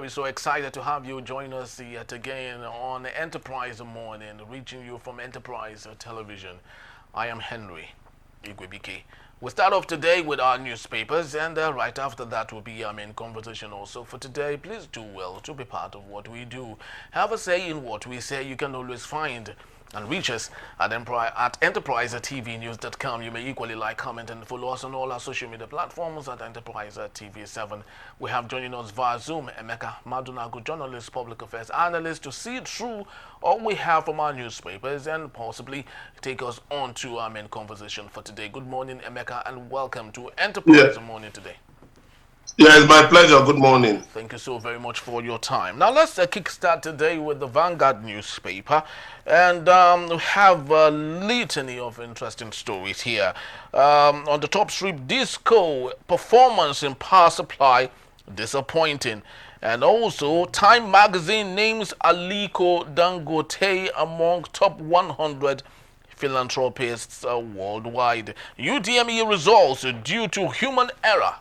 We're so excited to have you join us yet again on Enterprise Morning, reaching you from Enterprise Television. I am Henry Igwebike. We start off today with our newspapers, and right after that will be our main conversation also for today. Please do well to be part of what we do. Have a say in what we say. You can always find and reach us at enterprisetvnews.com. You may equally like, comment, and follow us on all our social media platforms at Enterprise TV7. We have joining us via Zoom, Emeka Madunago, journalist, public affairs analyst, to see through all we have from our newspapers and possibly take us on to our main conversation for today. Good morning, Emeka, and welcome to Enterprise Morning today. Yeah, it's my pleasure. Good morning. Thank you so very much for your time. Now let's kickstart today with the Vanguard newspaper, and we have a litany of interesting stories here. On the top strip, disco performance in power supply disappointing, and also Time magazine names Aliko Dangote among top 100 philanthropists worldwide. UTME results due to human error,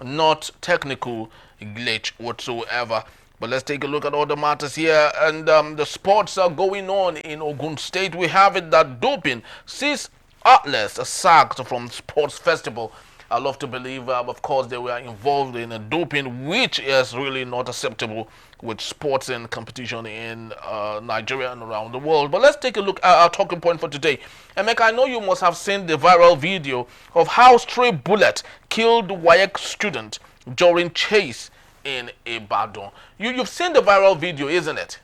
not technical glitch whatsoever. But let's take a look at all the matters here. And the sports are going on in Ogun State. We have it that doping sees athletes sacked from sports festival. I love to believe, of course, they were involved in a doping, which is really not acceptable with sports and competition in Nigeria and around the world. But let's take a look at our talking point for today. Emeka, I know you must have seen the viral video of how stray bullet killed WAEC student during chase in Ibadan. You've seen the viral video, isn't it?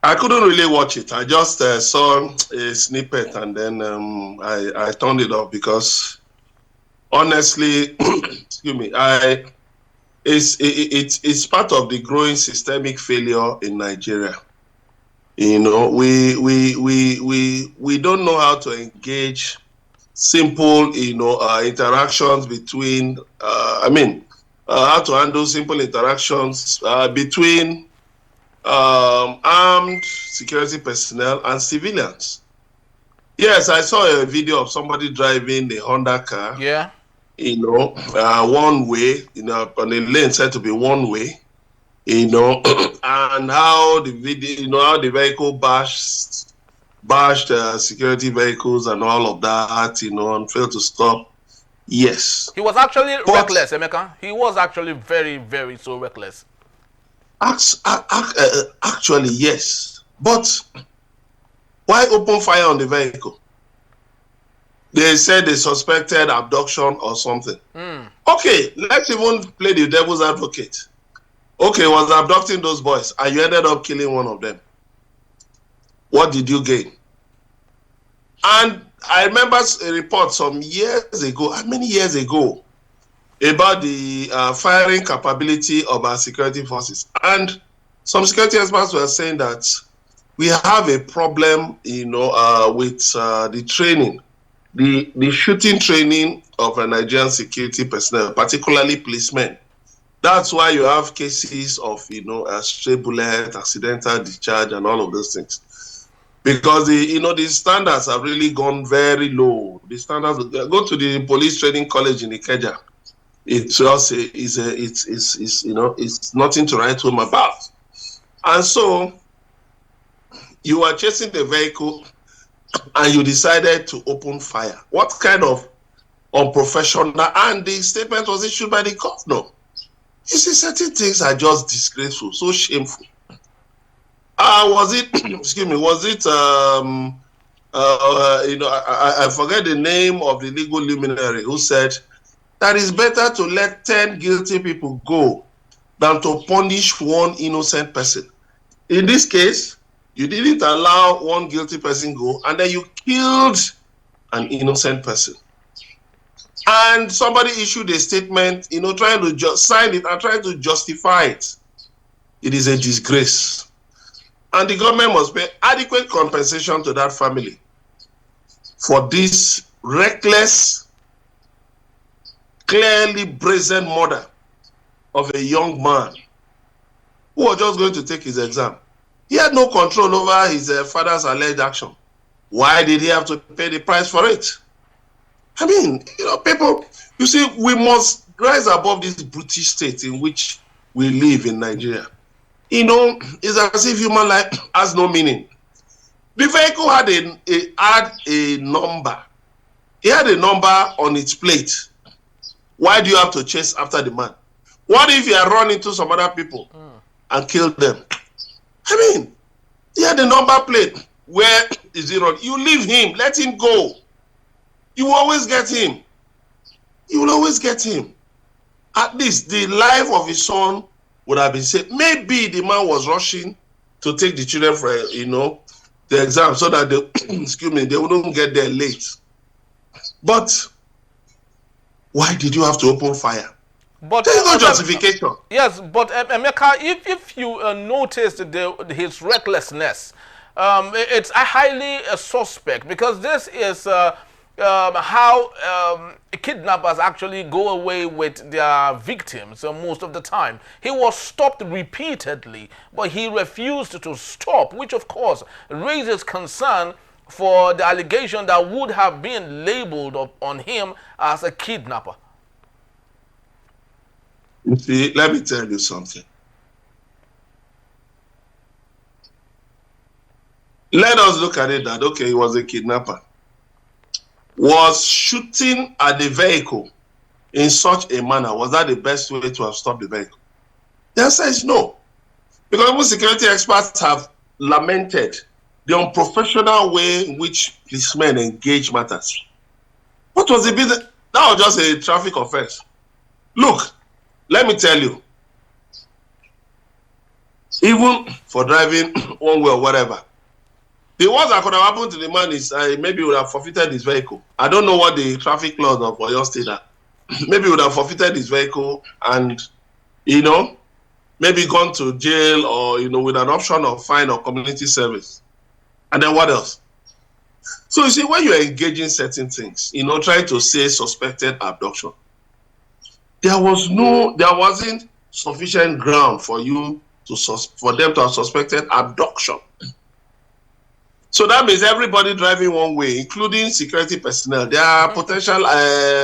I couldn't really watch it. I just saw a snippet and then I turned it off because honestly, excuse me, it's part of the growing systemic failure in Nigeria. You know, we don't know how to engage simple, interactions between. How to handle simple interactions between armed security personnel and civilians. Yes, I saw a video of somebody driving a Honda car. Yeah. One way, on a lane said to be one way, and how the video, how the vehicle bashed security vehicles and all of that, and failed to stop. Yes. He was actually reckless, Emeka. He was actually very, very so reckless. Actually, yes. But why open fire on the vehicle? They said they suspected abduction or something. Okay, let's even play the devil's advocate. Okay, was abducting those boys and you ended up killing one of them. What did you gain? And I remember a report some years ago, how many years ago, about the firing capability of our security forces. And some security experts were saying that we have a problem, with the training, the shooting training of a Nigerian security personnel, particularly policemen. That's why you have cases of, a stray bullet, accidental discharge, and all of those things. Because the standards have really gone very low. The standards, go to the police training college in Ikeja. It's nothing to write home about. And so you are chasing the vehicle and you decided to open fire. What kind of unprofessional? And the statement was issued by the governor. You see, certain things are just disgraceful, so shameful. Was it? Excuse me. Was it? I forget the name of the legal luminary who said that it's better to let 10 guilty people go than to punish one innocent person. In this case, you didn't allow one guilty person go, and then you killed an innocent person. And somebody issued a statement, trying to just sign it and trying to justify it. It is a disgrace. And the government must pay adequate compensation to that family for this reckless, clearly brazen murder of a young man who was just going to take his exam. He had no control over his father's alleged action. Why did he have to pay the price for it? I mean, people, you see, we must rise above this British state in which we live in Nigeria. You know, it's as if human life has no meaning. The vehicle had a number. It had a number on its plate. Why do you have to chase after the man? What if you are running into some other people and kill them? I mean, he had a number plate. Where is he running? You leave him. Let him go. You will always get him. You will always get him. At least the life of his son would have been saved. Maybe the man was rushing to take the children for, the exam so that they, excuse me, they wouldn't get there late. But why did you have to open fire? But there is no justification. Yes, but Emeka, if you noticed his recklessness, it's a highly suspect, because this is how kidnappers actually go away with their victims most of the time. He was stopped repeatedly, but he refused to stop, which of course raises concern for the allegation that would have been labeled on him as a kidnapper. You see, let me tell you something. Let us look at it that, okay, he was a kidnapper. Was shooting at the vehicle in such a manner, was that the best way to have stopped the vehicle? The answer is no. Because most security experts have lamented the unprofessional way in which policemen engage matters. What was the business? That was just a traffic offense. Look, let me tell you, even for driving one way or whatever, the worst that could have happened to the man is maybe he would have forfeited his vehicle. I don't know what the traffic laws of Oyo State are. Maybe he would have forfeited his vehicle and, maybe gone to jail or, with an option of fine or community service. And then what else? So you see, when you're engaging certain things, trying to say suspected abduction, there wasn't sufficient ground for them to have suspected abduction. So that means everybody driving one way, including security personnel, they are potential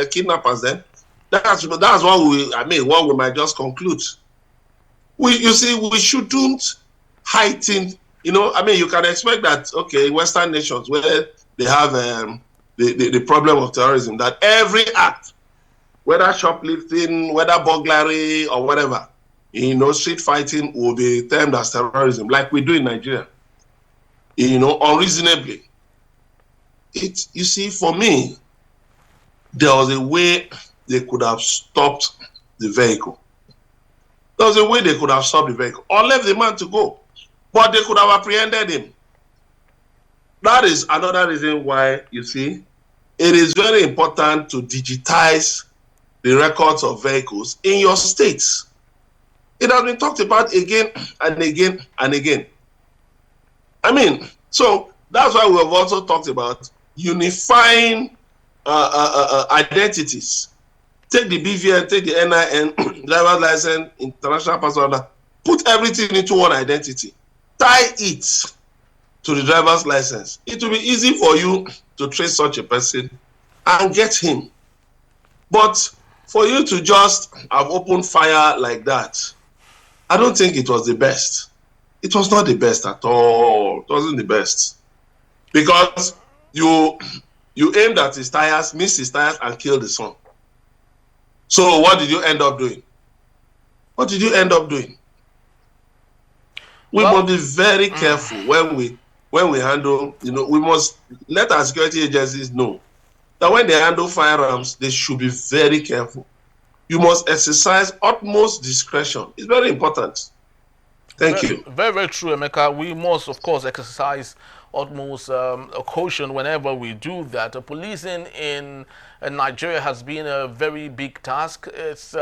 kidnappers. Then that's what we might just conclude. We shouldn't heighten. You can expect that, okay, in Western nations where they have the problem of terrorism, that every act, whether shoplifting, whether burglary or whatever, street fighting will be termed as terrorism, like we do in Nigeria. Unreasonably. You see, for me, there was a way they could have stopped the vehicle. There was a way they could have stopped the vehicle or left the man to go, but they could have apprehended him. That is another reason why, you see, it is very important to digitize the records of vehicles in your states. It has been talked about again and again and again. So that's why we have also talked about unifying identities. Take the BVN, take the NIN, driver's license, international passport, put everything into one identity. Tie it to the driver's license. It will be easy for you to trace such a person and get him. But for you to just have opened fire like that, I don't think it was the best. It was not the best at all. It wasn't the best. Because you aimed at his tires, missed his tires, and killed the son. So what did you end up doing? What did you end up doing? We must be very careful when we handle, we must let our security agencies know that when they handle firearms, they should be very careful. You must exercise utmost discretion. It's very important. Thank you. Very, very true, Emeka. We must, of course, exercise utmost caution whenever we do that. Policing in Nigeria has been a very big task. It's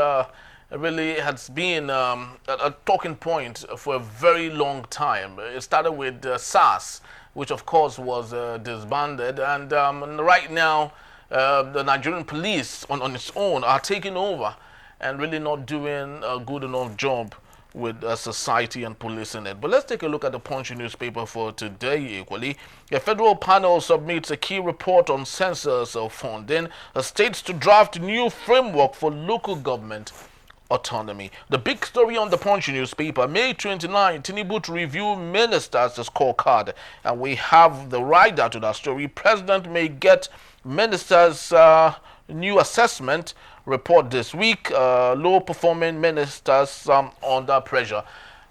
really has been a talking point for a very long time. It started with SARS, which of course was disbanded, and right now the Nigerian police on its own are taking over and really not doing a good enough job with society and policing it. But let's take a look at the Punch newspaper for today equally. A federal panel submits a key report on census of funding, states to draft new framework for local government autonomy. The big story on the Punch newspaper, May 29, Tinubu to review ministers' scorecard. And we have the rider to that story. President may get ministers' new assessment report this week. Low-performing ministers under pressure.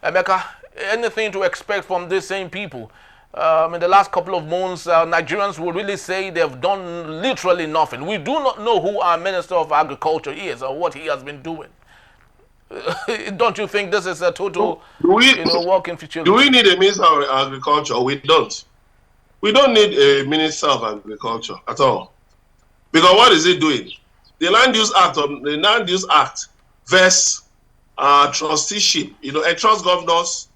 Emeka, anything to expect from these same people? In the last couple of months, Nigerians will really say they've done literally nothing. We do not know who our Minister of Agriculture is or what he has been doing. Don't you think this is a total, walking futility? Do we need a Minister of Agriculture? We don't. We don't need a Minister of Agriculture at all. Because what is it doing? The Land Use Act versus trusteeship. Entrust governors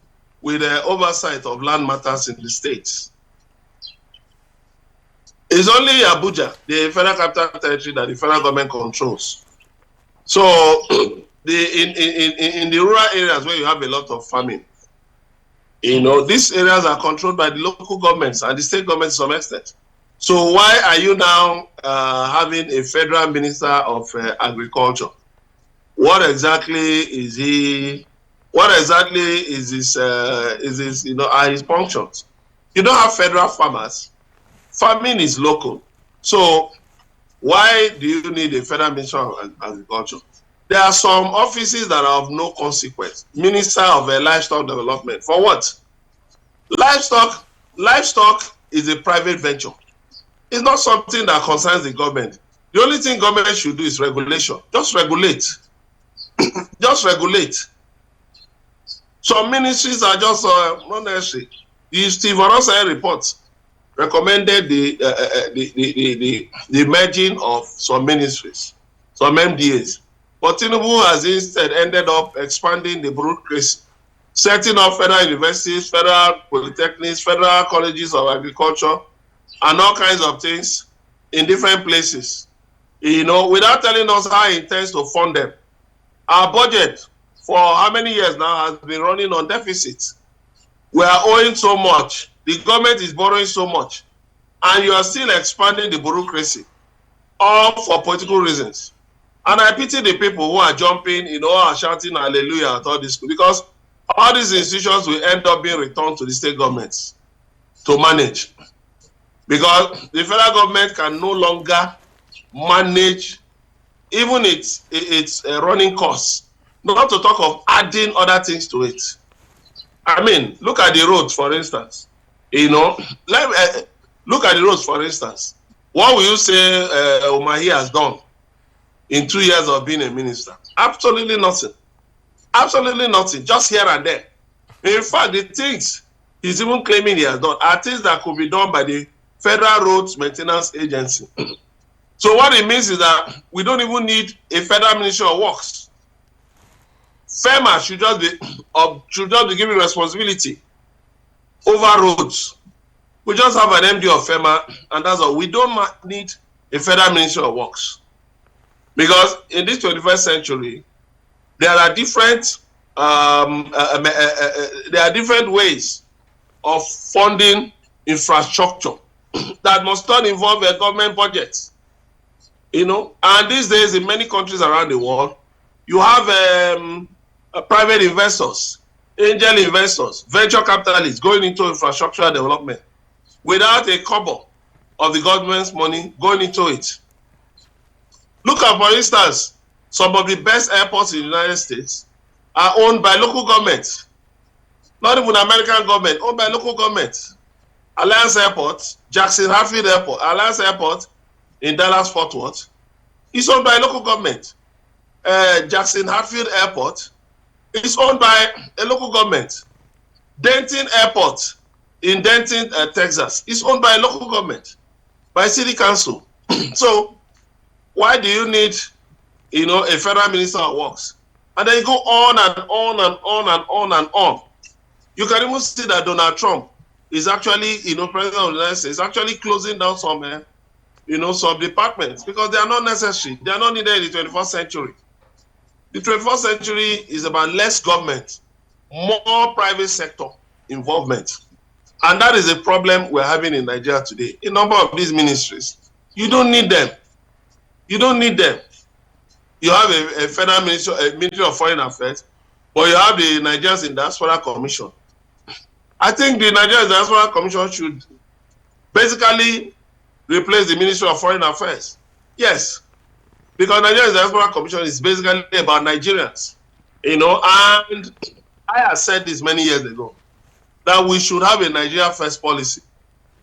with the oversight of land matters in the states. It's only Abuja, the Federal Capital Territory, that the federal government controls. So, in the rural areas where you have a lot of farming, these areas are controlled by the local governments and the state governments to some extent. So, why are you now having a federal minister of agriculture? What exactly is he? What exactly is his, are his functions? You don't have federal farmers. Farming is local. So why do you need a federal minister of agriculture? There are some offices that are of no consequence. Minister of Livestock Development. For what? Livestock is a private venture. It's not something that concerns the government. The only thing government should do is regulation. Just regulate. Just regulate. Some ministries are just not necessary. The Steve Orosai report recommended the merging of some ministries, some MDAs. But Tinubu has instead ended up expanding the bureaucracy, setting up federal universities, federal polytechnics, federal colleges of agriculture, and all kinds of things in different places. Without telling us how he intends to fund them. Our budget for how many years now has been running on deficits. We are owing so much. The government is borrowing so much. And you are still expanding the bureaucracy, all for political reasons. And I pity the people who are jumping, are shouting hallelujah at all this, because all these institutions will end up being returned to the state governments to manage. Because the federal government can no longer manage even its running costs. Not to talk of adding other things to it. I mean, look at the roads, for instance. Look at the roads, for instance. What will you say Umahi has done in 2 years of being a minister? Absolutely nothing. Absolutely nothing. Just here and there. In fact, the things he's even claiming he has done are things that could be done by the Federal Roads Maintenance Agency. So what it means is that we don't even need a Federal Ministry of Works. FEMA should just be given responsibility over roads. We just have an MD of FEMA, and that's all. We don't need a Federal Ministry of Works. Because in this 21st century, there are different ways of funding infrastructure that must not involve a government budget. And these days in many countries around the world, you have private investors, angel investors, venture capitalists going into infrastructural development without a kobo of the government's money going into it. Look at, for instance, some of the best airports in the United States are owned by local governments, not even American government, owned by local governments. Alliance Airport, Jackson Hartfield Airport, Alliance Airport in Dallas-Fort Worth is owned by local government. Jackson Hartfield Airport is owned by a local government. Denton Airport in Denton, Texas is owned by a local government, by city council. So why do you need, a federal minister of works? And then you go on and on and on and on and on. You can even see that Donald Trump is actually, President of the United States, is actually closing down some, some departments because they are not necessary. They are not needed in the 21st century. The 21st century is about less government, more private sector involvement. And that is a problem we're having in Nigeria today. A number of these ministries, you don't need them. You don't need them. you have a federal ministry, a Ministry of Foreign Affairs, but you have the Nigerians in Diaspora Commission. I think the Nigerian Diaspora Commission should basically replace the Ministry of Foreign Affairs. Yes, because Nigerian Diaspora Commission is basically about Nigerians, and I have said this many years ago, that we should have a Nigeria first policy.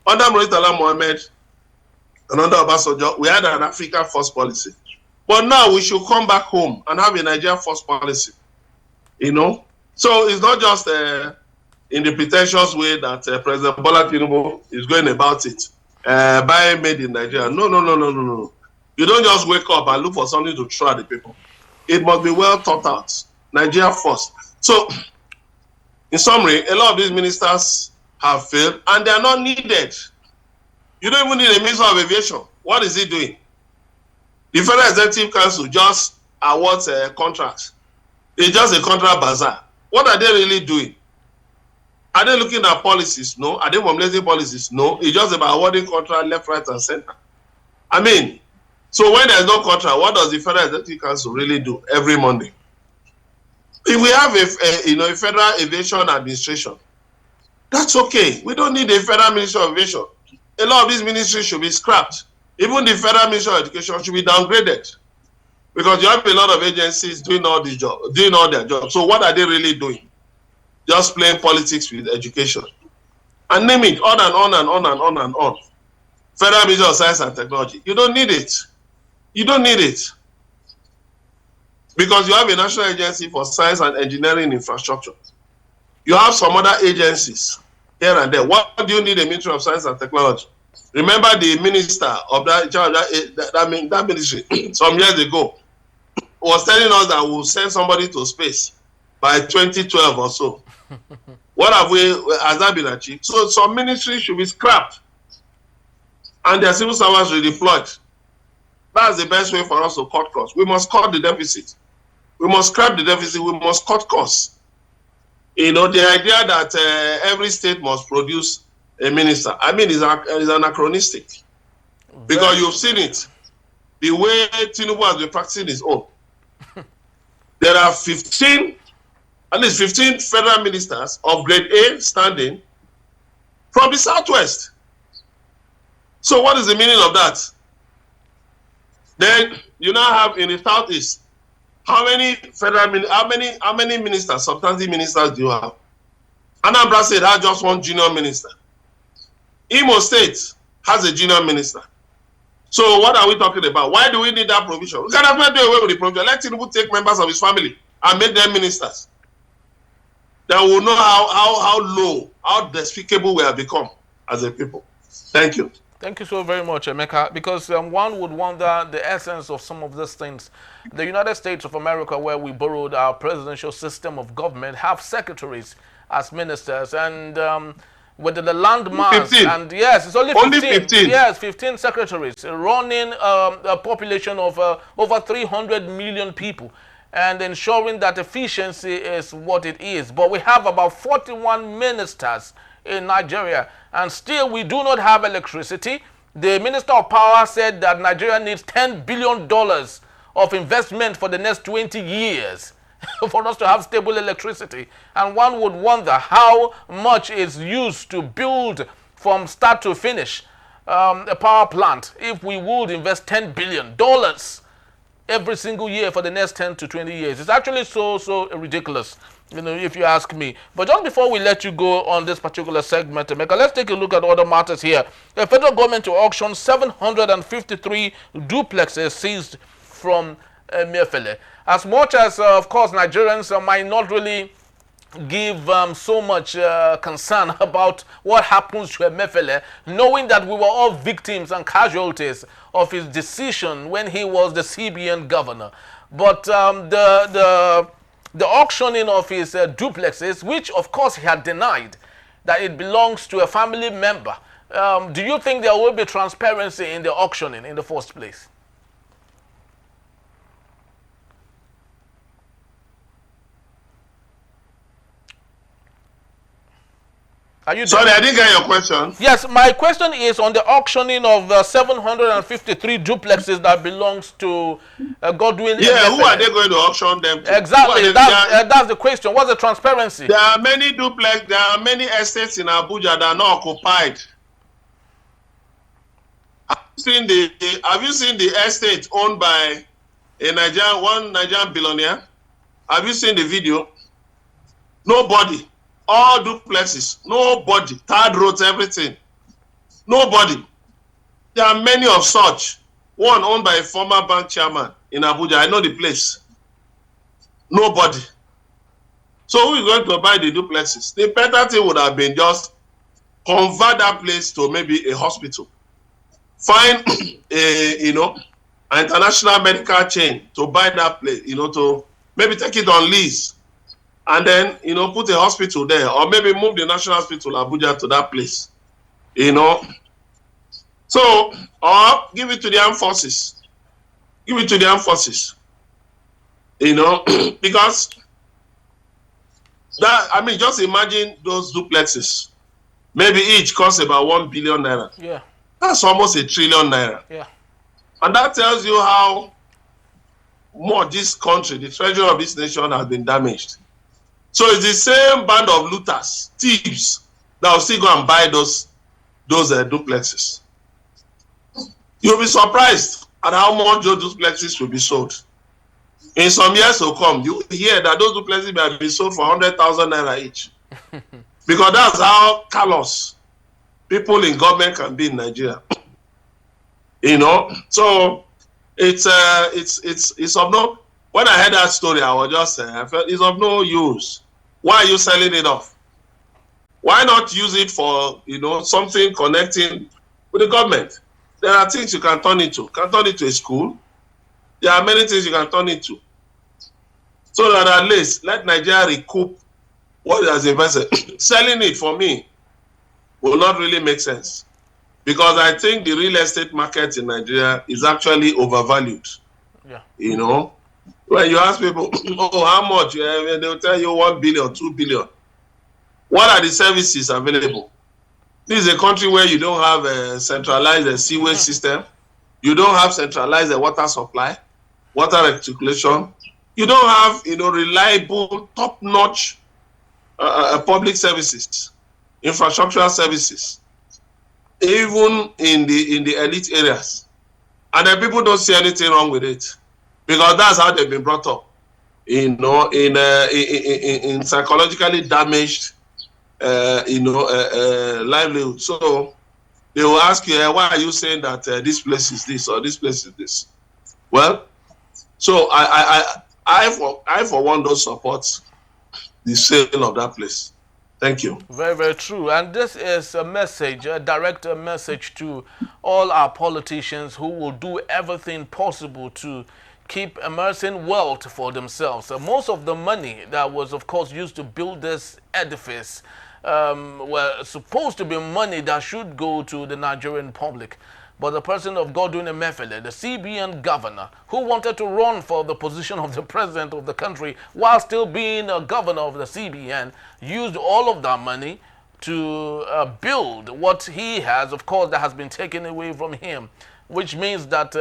Under Murtala Mohammed and under Obasanjo, we had an Africa first policy. But now we should come back home and have a Nigeria first policy. So it's not just in the pretentious way that President Bola Tinubu is going about it, buying made in Nigeria. No. You don't just wake up and look for something to throw at the people. It must be well thought out. Nigeria first. So, in summary, a lot of these ministers have failed and they are not needed. You don't even need a Minister of Aviation. What is he doing? The Federal Executive Council just awards contracts. It's just a contract bazaar. What are they really doing? Are they looking at policies? No. Are they formulating policies? No. It's just about awarding contract left, right, and center. I mean, so when there's no contract, what does the Federal Executive Council really do every Monday? If we have a Federal Aviation Administration, that's okay. We don't need a Federal Ministry of Aviation. A lot of these ministries should be scrapped. Even the Federal Ministry of Education should be downgraded, because you have a lot of agencies doing all their jobs. So what are they really doing? Just playing politics with education. And name it, on and on and on and on and on. Federal Ministry of Science and Technology. You don't need it. You don't need it. Because you have a National Agency for Science and Engineering Infrastructure. You have some other agencies here and there. What do you need a Ministry of Science and Technology? Remember the minister of that ministry some years ago was telling us that we'll send somebody to space by 2012 or so. What has that been achieved? So some ministries should be scrapped and their civil servants redeployed. That's the best way for us to cut costs. We must cut the deficit. We must scrap the deficit. We must cut costs. The idea that every state must produce a minister, I mean, is anachronistic. Because you've seen it. The way Tinubu has been practicing his own. There are at least 15 federal ministers of grade A standing from the Southwest. So what is the meaning of that? Then you now have in the Southeast, how many ministers, substantive ministers do you have? Anambra State has just one junior minister. Imo State has a junior minister. So what are we talking about? Why do we need that provision? We can definitely do away with the provision. Let Tinubu take members of his family and make them ministers. Then we'll know how low, how despicable we have become as a people. Thank you. Thank you so very much, Emeka, because one would wonder the essence of some of these things. The United States of America, where we borrowed our presidential system of government, have secretaries as ministers, and with the landmass, 15. and yes, it's only 15. Yes, 15 secretaries running a population of over 300 million people, and ensuring that efficiency is what it is. But we have about 41 ministers in Nigeria, and still we do not have electricity. The Minister of Power said that Nigeria needs $10 billion of investment for the next 20 years for us to have stable electricity. And one would wonder how much is used to build from start to finish a power plant if we would invest $10 billion every single year for the next 10 to 20 years. It's actually so ridiculous, if you ask me. But just before we let you go on this particular segment, Emeka, let's take a look at other matters here. The federal government to auction 753 duplexes seized from Emefiele. As much as, of course, Nigerians might not really give so much concern about what happens to Emefiele, knowing that we were all victims and casualties of his decision when he was the CBN governor. But the auctioning of his duplexes, which of course he had denied that it belongs to a family member, do you think there will be transparency in the auctioning in the first place? Are you Sorry, there? I didn't get your question. Yes, my question is on the auctioning of 753 duplexes that belongs to Godwin Yeah, who are Emefiele. they going to auction them to? Exactly, that's the question. What's the transparency? There are many duplex, there are many estates in Abuja that are not occupied. Have you seen the estate owned by one Nigerian billionaire? Have you seen the video? Nobody. All duplexes. Nobody. Third roads, everything. Nobody. There are many of such. One owned by a former bank chairman in Abuja. I know the place. Nobody. So who is going to buy the duplexes? The better thing would have been just convert that place to maybe a hospital. Find an international medical chain to buy that place, to maybe take it on lease and then, put a hospital there, or maybe move the National Hospital Abuja to that place, So, or give it to the armed forces. Give it to the armed forces, because just imagine those duplexes. Maybe each costs about 1 billion naira. Yeah. That's almost 1 trillion naira. Yeah. And that tells you how much this country, the treasury of this nation, has been damaged. So it's the same band of looters, thieves, that will still go and buy those duplexes. You'll be surprised at how much those duplexes will be sold. In some years to come, you hear that those duplexes may be sold for 100,000 naira each. Because that's how callous people in government can be in Nigeria. So it's of no. When I heard that story, I was just I felt it's of no use. Why are you selling it off? Why not use it for something connecting with the government? There are things you can turn it to. You can turn it to a school. There are many things you can turn it to. So that at least let Nigeria recoup what it has invested. Selling it for me will not really make sense. Because I think the real estate market in Nigeria is actually overvalued. Yeah. When you ask people, how much? They'll tell you 1 billion, 2 billion. What are the services available? This is a country where you don't have a centralized sewage system. You don't have centralized water supply, water recirculation. You don't have, reliable, top-notch public services, infrastructural services, even in the elite areas. And then people don't see anything wrong with it, because that's how they've been brought up, in psychologically damaged, livelihood. So they will ask you, why are you saying that this place is this or this place is this? Well, so I for one don't support the sale of that place. Thank you. Very, very true. And this is a message, a direct message to all our politicians who will do everything possible to keep amassing wealth for themselves. Most of the money that was, of course, used to build this edifice were supposed to be money that should go to the Nigerian public. But the person of Godwin Emefiele, the CBN governor, who wanted to run for the position of the president of the country while still being a governor of the CBN, used all of that money to build what he has, of course, that has been taken away from him, which means that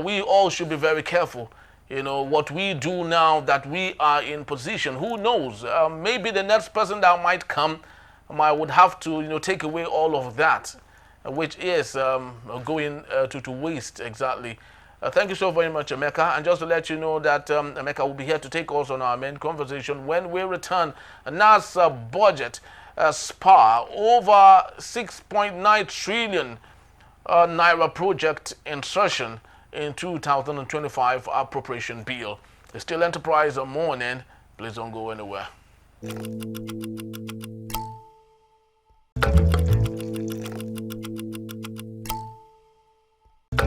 we all should be very careful. What we do now that we are in position, who knows? Maybe the next person that might come would have to, take away all of that, which is going to waste, exactly. Thank you so very much, Emeka. And just to let you know that Emeka will be here to take us on our main conversation when we return. NASA budget SPA over 6.9 trillion naira project insertion in 2025 appropriation bill. It's still Enterprise Morning. Please don't go anywhere.